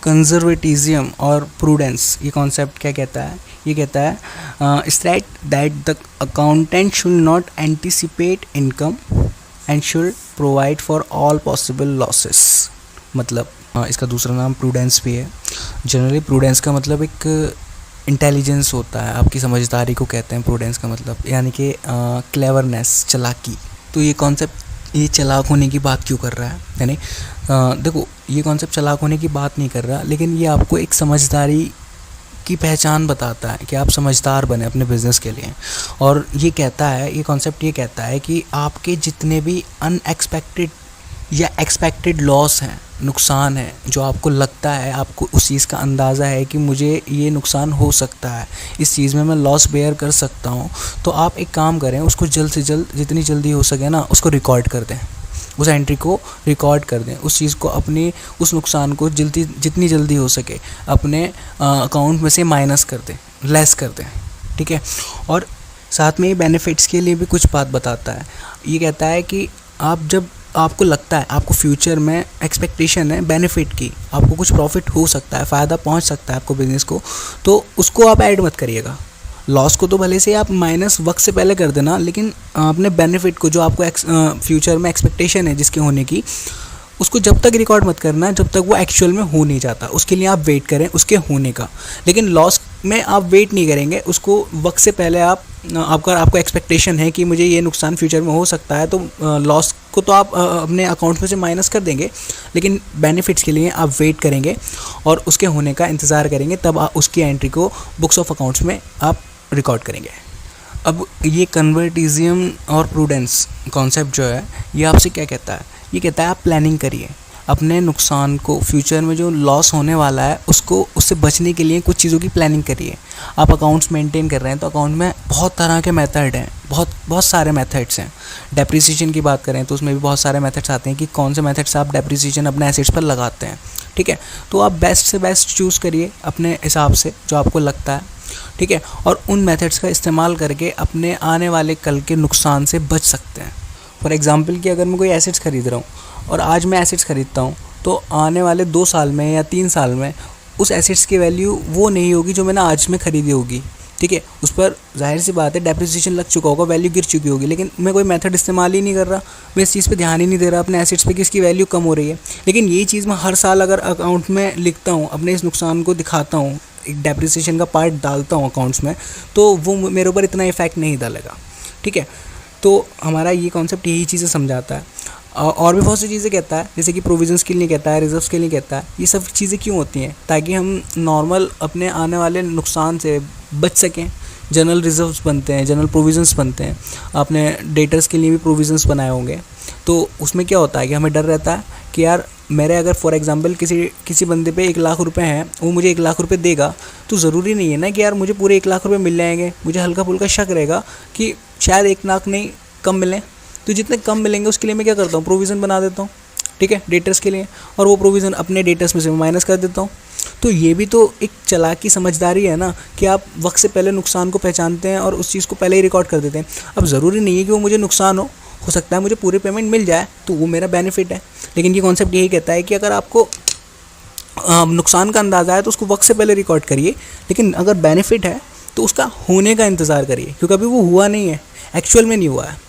Conservatism और prudence, ये concept क्या कहता है? ये कहता है straight that the accountant should not anticipate income and should provide for all possible losses. मतलब इसका दूसरा नाम प्रूडेंस भी है। जनरली प्रूडेंस का मतलब एक इंटेलिजेंस होता है, आपकी समझदारी को कहते हैं प्रूडेंस का मतलब, यानी कि क्लेवरनेस, चालाकी। तो ये कॉन्सेप्ट ये चालाक होने की बात क्यों कर रहा है? यानी देखो, ये कॉन्सेप्ट चालाक होने की बात नहीं कर रहा, लेकिन ये आपको एक समझदारी की पहचान बताता है कि आप समझदार बने अपने बिज़नेस के लिए। और ये कहता है, ये कॉन्सेप्ट ये कहता है कि आपके जितने भी अनएक्सपेक्टेड या एक्सपेक्टेड लॉस हैं, नुकसान है, जो आपको लगता है, आपको उस चीज़ का अंदाज़ा है कि मुझे ये नुकसान हो सकता है, इस चीज़ में मैं लॉस बेयर कर सकता हूँ, तो आप एक काम करें, उसको जल्द से जल्द जितनी जल्दी हो सके ना उसको रिकॉर्ड कर दें, उस एंट्री को रिकॉर्ड कर दें, उस चीज़ को अपनी उस नुकसान को जितनी जल्दी हो सके अपने अकाउंट में से माइनस कर दें, लेस कर दें। ठीक है। और साथ में ये बेनिफिट्स के लिए भी कुछ बात बताता है। ये कहता है कि आप जब आपको लगता है, आपको फ्यूचर में एक्सपेक्टेशन है बेनिफिट की, आपको कुछ प्रॉफिट हो सकता है, फ़ायदा पहुंच सकता है आपको बिज़नेस को, तो उसको आप ऐड मत करिएगा। लॉस को तो भले से आप माइनस वक्त से पहले कर देना, लेकिन अपने बेनिफिट को, जो आपको फ्यूचर में एक्सपेक्टेशन है जिसके होने की, उसको जब तक रिकॉर्ड मत करना जब तक वो एक्चुअल में हो नहीं जाता। उसके लिए आप वेट करें उसके होने का, लेकिन लॉस में आप वेट नहीं करेंगे, उसको वक्त से पहले आपको एक्सपेक्टेशन है कि मुझे ये नुकसान फ्यूचर में हो सकता है, तो लॉस को तो आप अपने अकाउंट में से माइनस कर देंगे, लेकिन बेनिफिट्स के लिए आप वेट करेंगे और उसके होने का इंतज़ार करेंगे, तब आप उसकी एंट्री को बुक्स ऑफ अकाउंट्स में आप रिकॉर्ड करेंगे। अब ये कन्वर्टिज्म और प्रूडेंस कॉन्सेप्ट जो है, ये आपसे क्या कहता है? ये कहता है आप प्लानिंग करिए अपने नुकसान को, फ्यूचर में जो लॉस होने वाला है उससे बचने के लिए कुछ चीज़ों की प्लानिंग करिए। आप अकाउंट्स मेंटेन कर रहे हैं तो अकाउंट में बहुत तरह के मेथड हैं, बहुत सारे मेथड्स हैं। डेप्रिसिएशन की बात करें तो उसमें भी बहुत सारे मेथड्स आते हैं कि कौन से मेथड से आप डेप्रिसिएशन अपने एसेट्स पर लगाते हैं। ठीक है, तो आप बेस्ट से बेस्ट चूज़ करिए अपने हिसाब से जो आपको लगता है। ठीक है, और उन मेथड्स का इस्तेमाल करके अपने आने वाले कल के नुकसान से बच सकते हैं। फॉर एग्जांपल कि अगर मैं कोई एसेट्स खरीद रहा हूँ और आज मैं एसेट्स खरीदता हूँ, तो आने वाले 2 साल में या 3 साल में उस एसेट्स की वैल्यू वो नहीं होगी जो मैंने आज में खरीदी होगी। ठीक है, उस पर जाहिर सी बात है डेप्रिसिएशन लग चुका होगा, वैल्यू गिर चुकी होगी, लेकिन मैं कोई मेथड इस्तेमाल ही नहीं कर रहा, मैं इस चीज़ पे ध्यान ही नहीं दे रहा अपने एसेट्स पे कि इसकी वैल्यू कम हो रही है। लेकिन ये चीज़ मैं हर साल अगर अकाउंट में लिखता हूँ, अपने इस नुकसान को दिखाता हूँ, एक डेप्रिसिएशन का पार्ट डालता हूँ अकाउंट्स में, तो वो मेरे ऊपर इतना इफेक्ट नहीं डालेगा। ठीक है, तो हमारा ये कॉन्सेप्ट यही चीज़ें समझाता है। और भी बहुत सी चीज़ें कहता है, जैसे कि प्रोविजंस के लिए कहता है, रिजर्व्स के लिए कहता है। ये सब चीज़ें क्यों होती हैं? ताकि हम नॉर्मल अपने आने वाले नुकसान से बच सकें। जनरल रिजर्व्स बनते हैं, जनरल प्रोविजंस बनते हैं, आपने डेटर्स के लिए भी प्रोविजंस बनाए होंगे। तो उसमें क्या होता है कि हमें डर रहता है कि यार मेरे अगर फॉर एग्जांपल किसी बंदे पे 1 लाख रुपए हैं, वो मुझे 1 लाख रुपए देगा, तो ज़रूरी नहीं है ना कि यार मुझे पूरे 1 लाख रुपए मिल जाएंगे। मुझे हल्का फुल्का शक रहेगा कि शायद 1 लाख नहीं, कम मिलें। तो जितने कम मिलेंगे उसके लिए मैं क्या करता हूँ, प्रोविज़न बना देता हूँ। ठीक है, डेटर्स के लिए, और वो प्रोविज़न अपने डेटर्स में से माइनस कर देता हूँ। तो ये भी तो एक चालाकी समझदारी है ना, कि आप वक्त से पहले नुकसान को पहचानते हैं और उस चीज़ को पहले ही रिकॉर्ड कर देते हैं। अब ज़रूरी नहीं है कि वो मुझे नुकसान हो सकता है मुझे पूरी पेमेंट मिल जाए, तो वो मेरा बेनिफिट है। लेकिन ये कॉन्सेप्ट यही कहता है कि अगर आपको नुकसान का अंदाज़ा है तो उसको वक्त से पहले रिकॉर्ड करिए, लेकिन अगर बेनिफिट है तो उसका होने का इंतज़ार करिए, क्योंकि अभी वो हुआ नहीं है, एक्चुअल में नहीं हुआ है।